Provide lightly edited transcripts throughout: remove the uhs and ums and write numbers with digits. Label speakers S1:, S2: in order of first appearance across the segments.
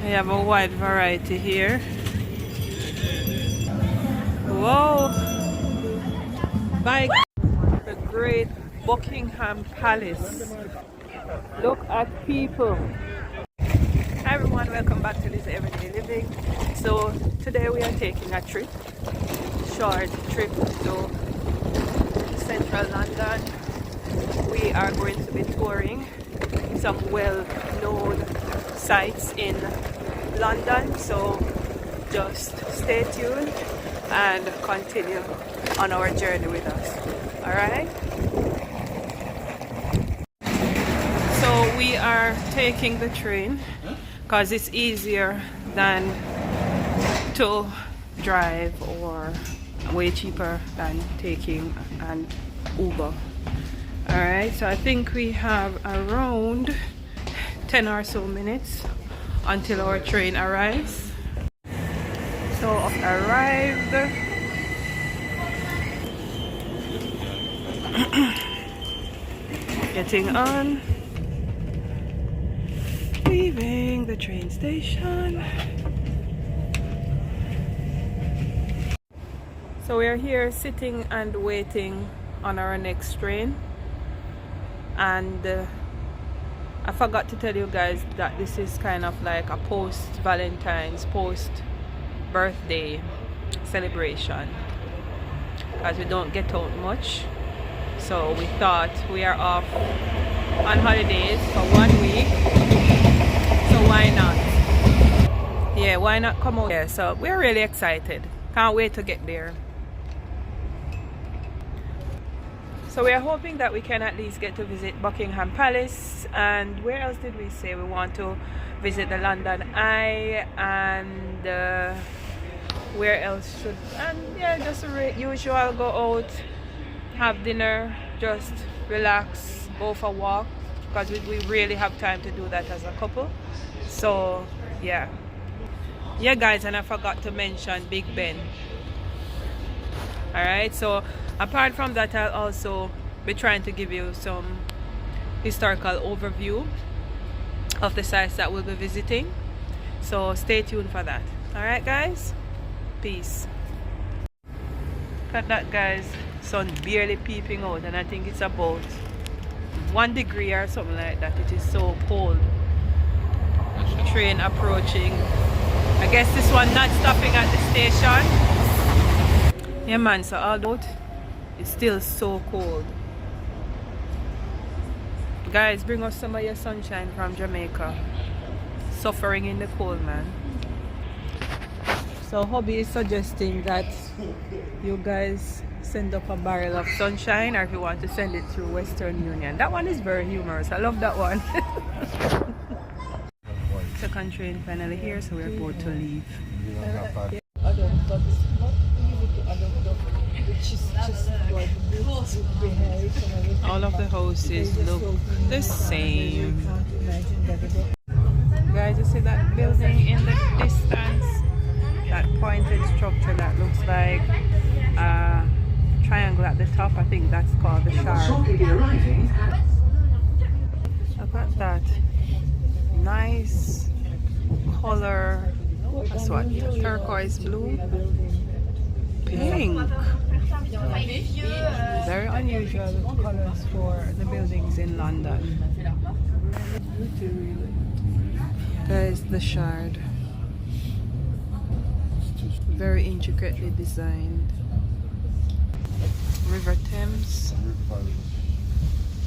S1: We have a wide variety here. Whoa! By the great Buckingham Palace. Look at people. Hi everyone, welcome back to this everyday living. So today we are taking a trip, short trip to central London. We are going to be touring some well-known sites in London, so just stay tuned and continue on our journey with us. Alright? So we are taking the train because it's easier than to drive, or way cheaper than taking an Uber. Alright, so I think we have around 10 or so minutes until our train arrives. So arrived. Getting on. Leaving the train station. So we are here sitting and waiting on our next train. And I forgot to tell you guys that this is kind of like a post-Valentine's, post-birthday celebration, because we don't get out much. So we thought, we are off on holidays for 1 week, so why not? Yeah, why not come out here? So we're really excited. Can't wait to get there. So we are hoping that we can at least get to visit Buckingham Palace, and where else did we say we want to visit? The London Eye, and where else should, and yeah, just usual, go out, have dinner, just relax, go for a walk, because we really have time to do that as a couple. So yeah guys, and I forgot to mention Big Ben. Alright, so apart from that, I'll also be trying to give you some historical overview of the sites that we'll be visiting. So stay tuned for that. Alright guys, peace. Look at that guys, sun barely peeping out, and I think it's about 1 degree or something like that. It is so cold. Train approaching. I guess this one not stopping at the station. Yeah man, so although it's still so cold. Guys, bring us some of your sunshine from Jamaica. Suffering in the cold, man. So hubby is suggesting that you guys send up a barrel of sunshine, or if you want to send it through Western Union. That one is very humorous. I love that one. Second train finally here, so we're about to leave. All of the houses look the same. Guys, you see that building in the distance? That pointed structure that looks like a triangle at the top. I think that's called the Shard. Look at that. Nice color. That's what? Turquoise blue. Pink. Very unusual colors for the buildings in London. There's the Shard. Very intricately designed. River Thames.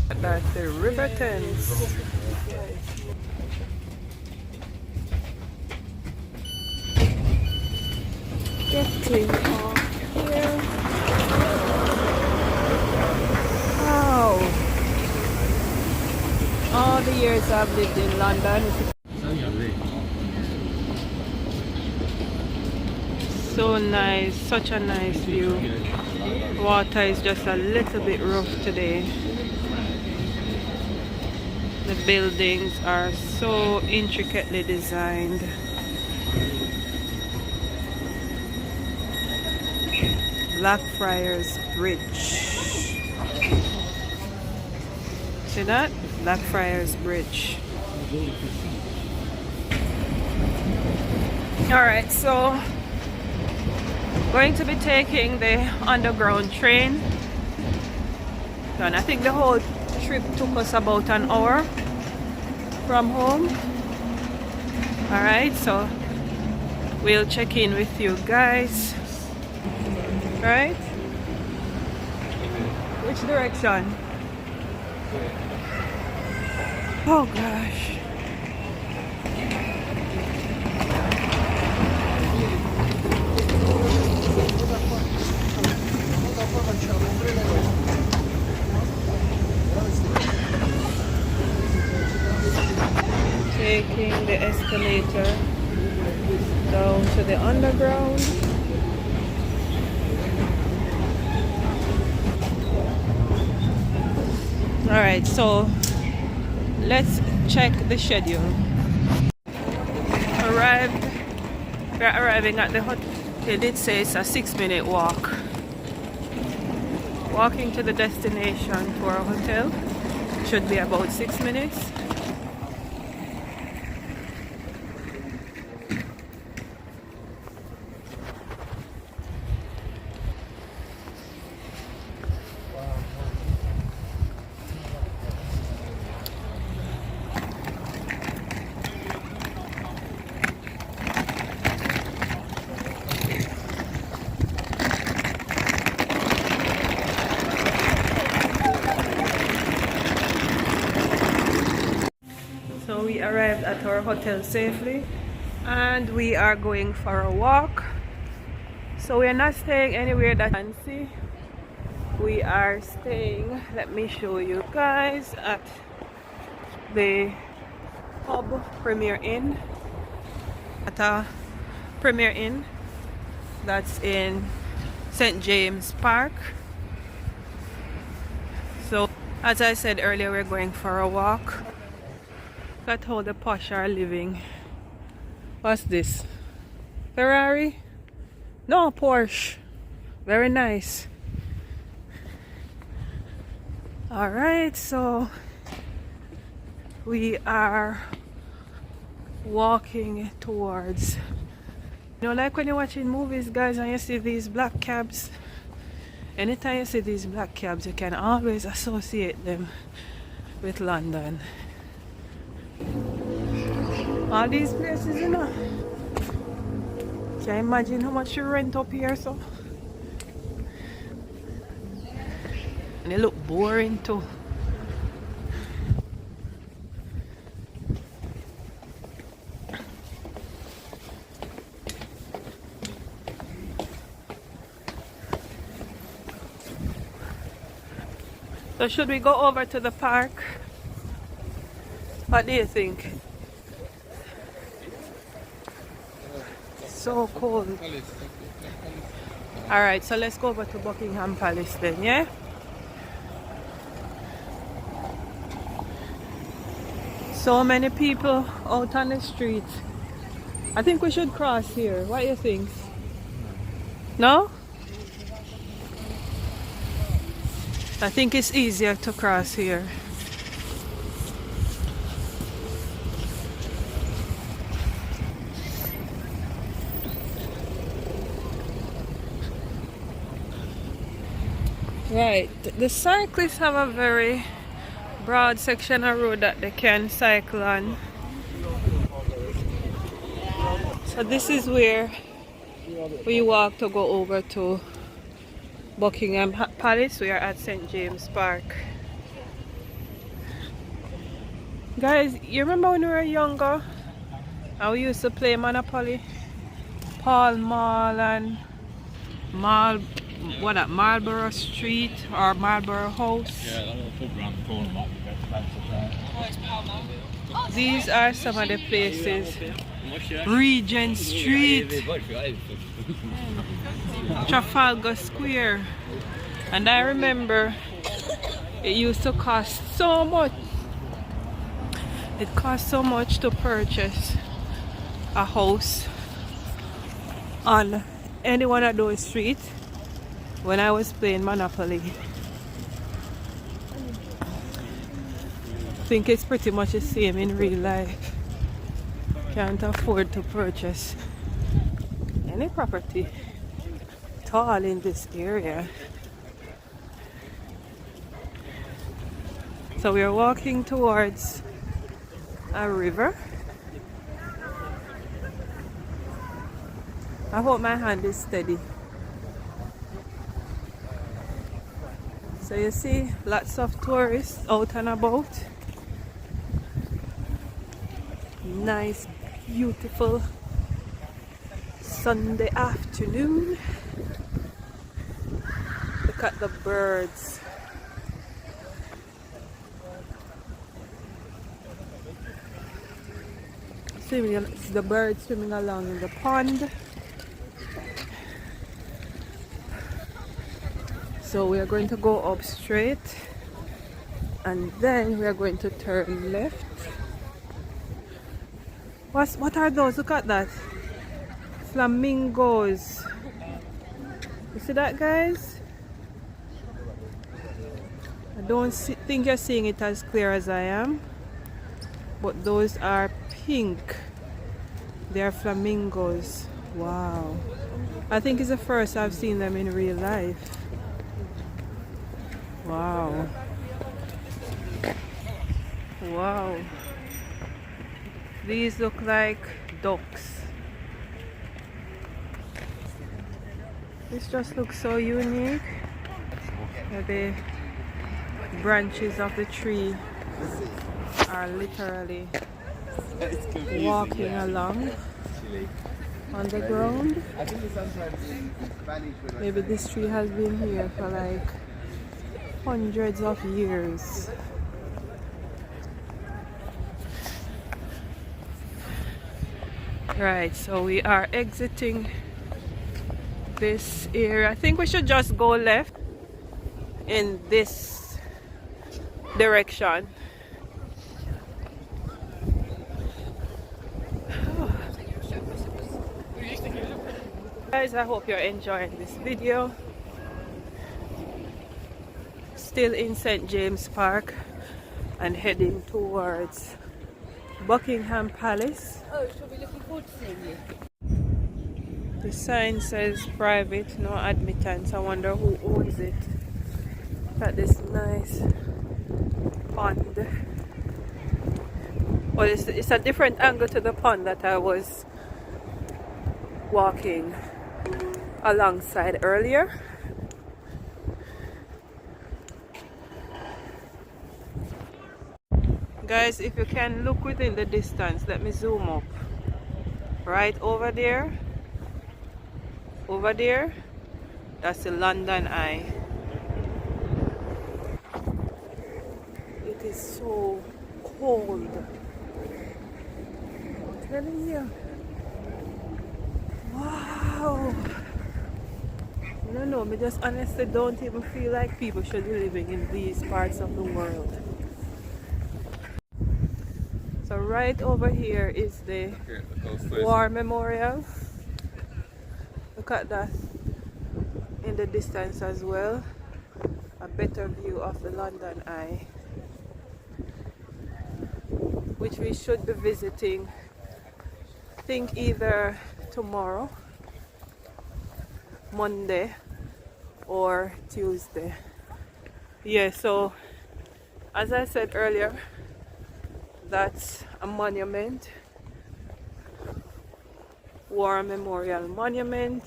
S1: That's the River Thames. Getting off here. Wow. All the years I've lived in London. So nice, such a nice view. Water is just a little bit rough today. The buildings are so intricately designed. Blackfriars Bridge. See that? Blackfriars Bridge. Alright, so going to be taking the underground train. And I think the whole trip took us about an hour from home. Alright, so we'll check in with you guys. Right? Which direction? Oh gosh. Taking the escalator down to the underground. Alright, so let's check the schedule. We're arriving at the hotel. It did say it's a 6-minute walk. Walking to the destination to our hotel should be about 6 minutes. So we arrived at our hotel safely and we are going for a walk. So we are not staying anywhere that fancy. We are staying, let me show you guys, at the Pub Premier Inn. At a Premier Inn that's in St. James Park. So as I said earlier, we're going for a walk. Look at how the posh are living. What's this? Ferrari? No, Porsche. Very nice. Alright, so we are walking towards, you know, like when you're watching movies, guys, and you see these black cabs. Anytime you see these black cabs, you can always associate them with London. All these places, you know. Can you imagine how much you rent up here, so? And they look boring too. So should we go over to the park? What do you think? So cold. Alright, so let's go over to Buckingham Palace then, yeah? So many people out on the street. I think we should cross here. What do you think? No? I think it's easier to cross here. Right, the cyclists have a very broad section of road that they can cycle on. So this is where we walk to go over to Buckingham Palace. We are at St. James Park. Guys, you remember when we were younger and we used to play Monopoly? Pall Mall and Marlborough Street or Marlborough House.
S2: Yeah, that little pub around the corner might be better.
S1: These are some of the places. Regent Street, Trafalgar Square. And I remember it used to cost so much. It cost so much to purchase a house on any one of those streets when I was playing Monopoly. I think it's pretty much the same in real life. Can't afford to purchase any property at all in this area. So we are walking towards a river. I hope my hand is steady. So you see lots of tourists out and about. Nice, beautiful Sunday afternoon. Look at the birds. See the birds swimming along in the pond. So we are going to go up straight and then we are going to turn left. What are those? Look at that. Flamingos. You see that, guys? I don't think you're seeing it as clear as I am, but those are pink. They are flamingos. Wow. I think it's the first I've seen them in real life. Wow. Wow. These look like ducks. This just looks so unique. The branches of the tree are literally walking along on the ground. Maybe this tree has been here for like hundreds of years. Right, so we are exiting this area. I think we should just go left in this direction. Guys, I hope you're enjoying this video. Still in St. James Park and heading towards Buckingham Palace.
S3: Oh, shall we looking forward to seeing you?
S1: The sign says private, no admittance. I wonder who owns it. Look at this nice pond. Well, it's a different angle to the pond that I was walking alongside earlier. Guys, if you can look within the distance, let me zoom up. Right over there, that's the London Eye. It is so cold. I'm telling you. Wow. I don't know, I just honestly don't even feel like people should be living in these parts of the world. So right over here is the War Memorial. Look at that in the distance as well. A better view of the London Eye, which we should be visiting, I think either tomorrow, Monday, or Tuesday. Yeah, so as I said earlier, that's a monument, War Memorial Monument.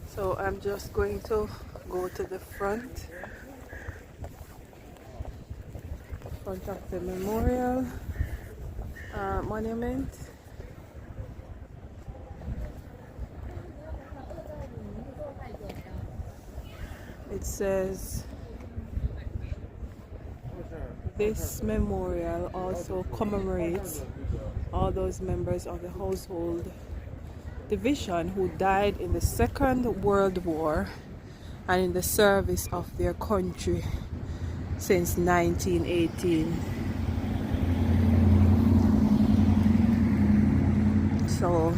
S1: So I'm just going to go to the front of the memorial monument. It says this memorial also commemorates all those members of the household division who died in the Second World War and in the service of their country since 1918. So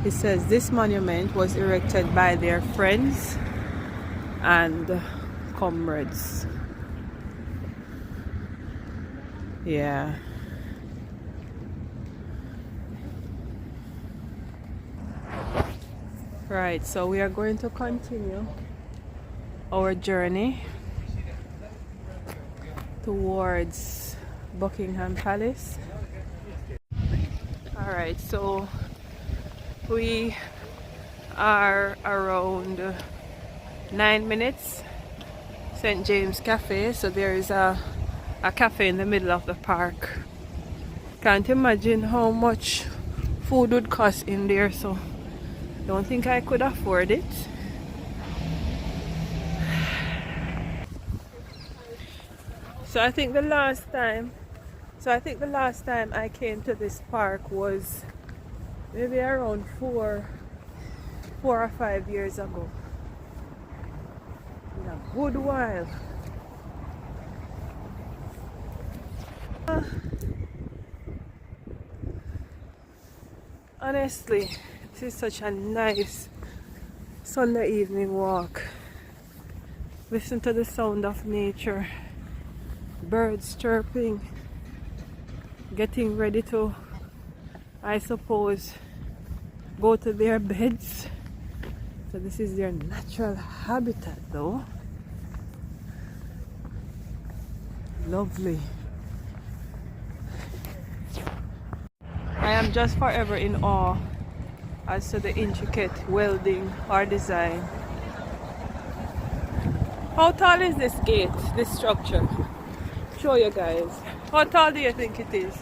S1: it says this monument was erected by their friends and comrades. Yeah. Right, so we are going to continue our journey towards Buckingham Palace. Alright, so we are around 9 minutes St. James Cafe. So there is a cafe in the middle of the park. Can't imagine how much food would cost in there, so don't think I could afford it. So I think the last time I came to this park was maybe around 4 or 5 years ago. In a good while. Honestly, this is such a nice Sunday evening walk. Listen to the sound of nature, birds chirping, getting ready to, I suppose, go to their beds. So this is their natural habitat though. Lovely. I am just forever in awe as to the intricate welding or design. How tall is this gate, this structure? Show you guys. How tall do you think it is?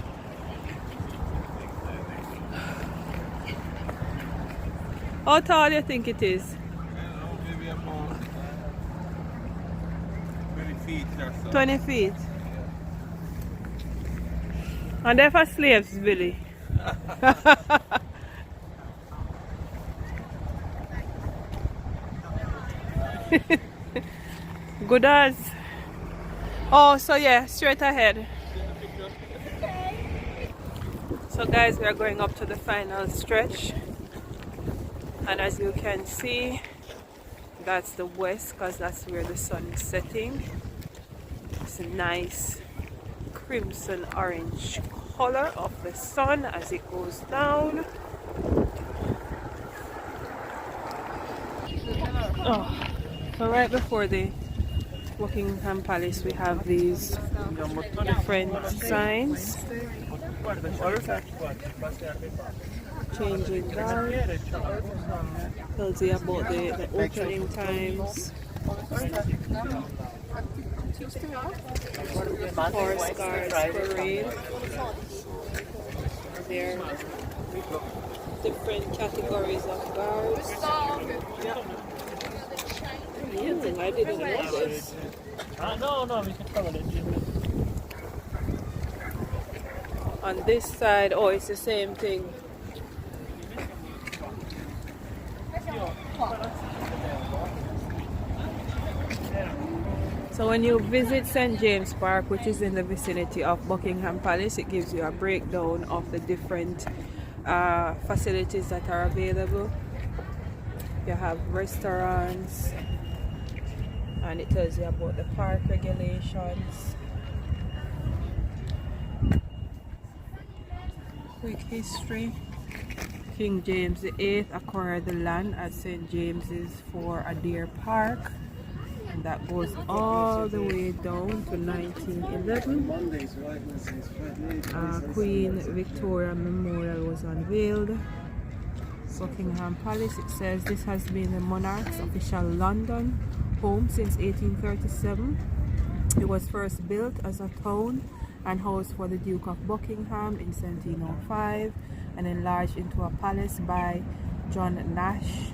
S1: How tall do you think it is?
S2: Maybe about 20 feet or so.
S1: 20 feet. And they're for slaves, Billy. Good as. Oh, so yeah, straight ahead. So guys, we are going up to the final stretch. And as you can see, that's the west, because that's where the sun is setting. It's a nice crimson orange color of the sun as it goes down. Oh, so right before the Buckingham Palace we have these different signs. Changing guard, tells you about the opening times. Horse guards parade. There are different categories of guards. I didn't know this.
S2: No, we can cover it.
S1: On this side, oh, it's the same thing. So when you visit St. James Park, which is in the vicinity of Buckingham Palace, it gives you a breakdown of the different facilities that are available. You have restaurants, and it tells you about the park regulations. Quick history. King James VIII acquired the land at St. James's for a deer park, and that goes all the way down to 1911. Queen Victoria Memorial was unveiled. Buckingham Palace, it says this has been the monarch's official London home since 1837. It was first built as a town and house for the Duke of Buckingham in 1705 and enlarged into a palace by John Nash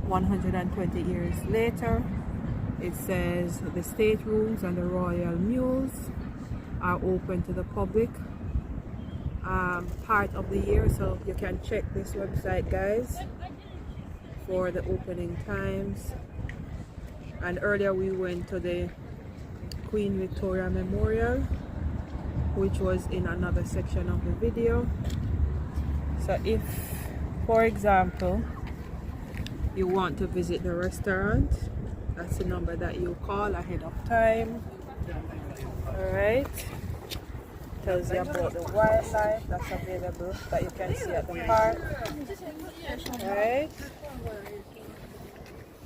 S1: 120 years later. It says the staterooms and the royal mews are open to the public part of the year, so you can check this website, guys, for the opening times. And earlier we went to the Queen Victoria Memorial, which was in another section of the video. So if, for example, you want to visit the restaurant, that's the number that you call ahead of time. Alright, tells you about the wildlife that's available that you can see at the park. Right?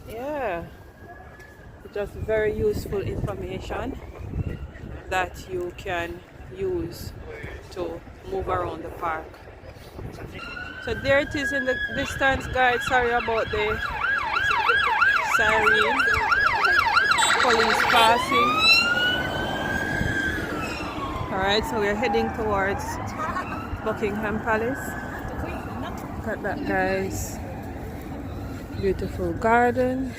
S1: Yeah. Just very useful information that you can use to move around the park. So there it is in the distance, guys. Sorry about the siren. Police passing. Alright, so we're heading towards Buckingham Palace. Look at that, guys. Beautiful garden.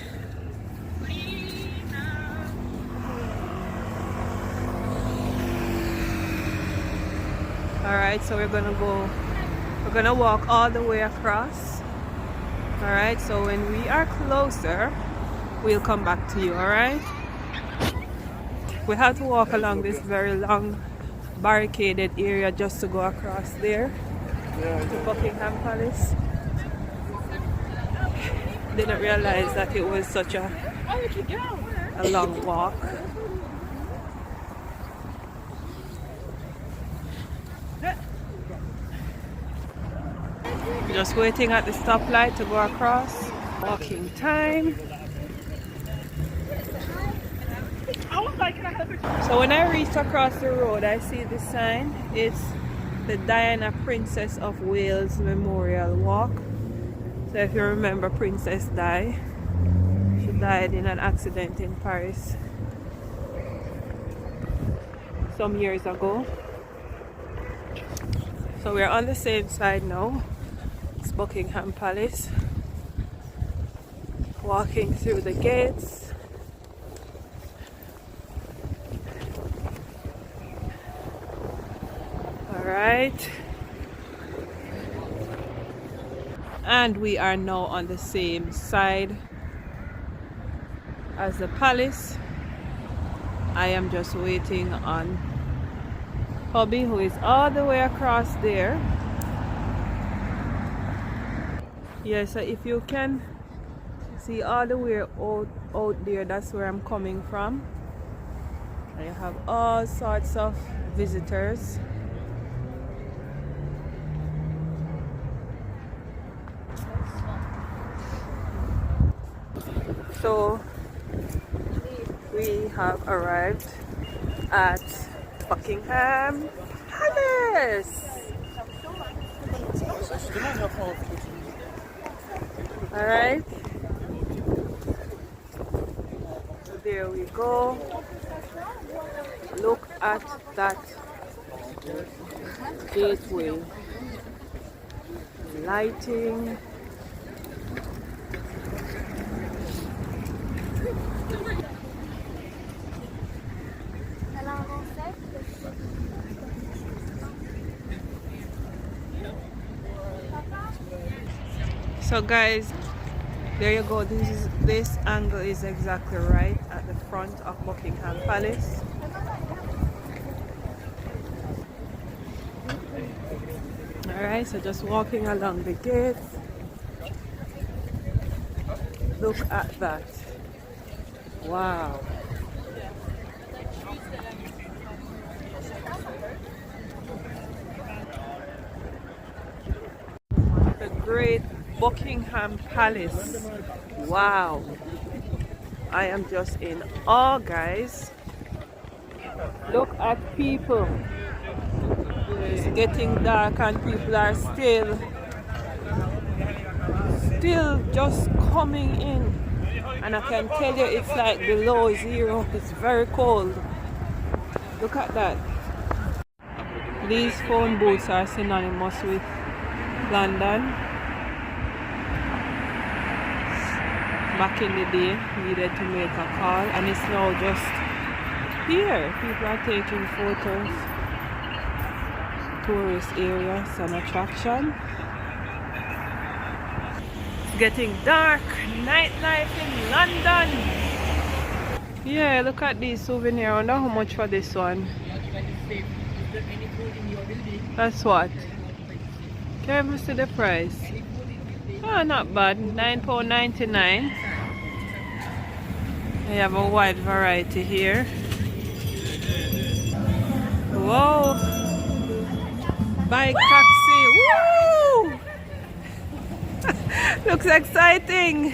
S1: Alright, so we're gonna walk all the way across. Alright, so when we are closer, we'll come back to you, alright? We have to walk along this very long barricaded area just to go across there to Buckingham Palace. Didn't realize that it was such a long walk. Just waiting at the stoplight to go across. Walking time. So when I reach across the road, I see this sign. It's the Diana Princess of Wales Memorial Walk. So if you remember Princess Di, she died in an accident in Paris some years ago. So we're on the same side now. It's Buckingham Palace. Walking through the gates. Alright. And we are now on the same side as the palace. I am just waiting on hubby, who is all the way across there. Yeah, so if you can see all the way out there, that's where I'm coming from. And you have all sorts of visitors. So we have arrived at Buckingham Palace. Alright, there we go. Look at that gateway. Lighting. So guys, there you go. This angle is exactly right at the front of Buckingham Palace. Alright, so just walking along the gates. Look at that. Wow. The great Buckingham Palace. Wow. I am just in awe, guys. Look at people. It's getting dark and people are still just coming in. And I can tell you it's like below zero. It's very cold. Look at that. These phone booths are synonymous with London. Back in the day, needed to make a call, and it's now just here. People are taking photos. Tourist area, an attraction. It's getting dark. Nightlife in London. Yeah, look at these souvenirs. I wonder how much for this one. That's what. Can you see the price? Oh, not bad. £9.99. They have a wide variety here. Whoa. Bike taxi. Woo! Looks exciting.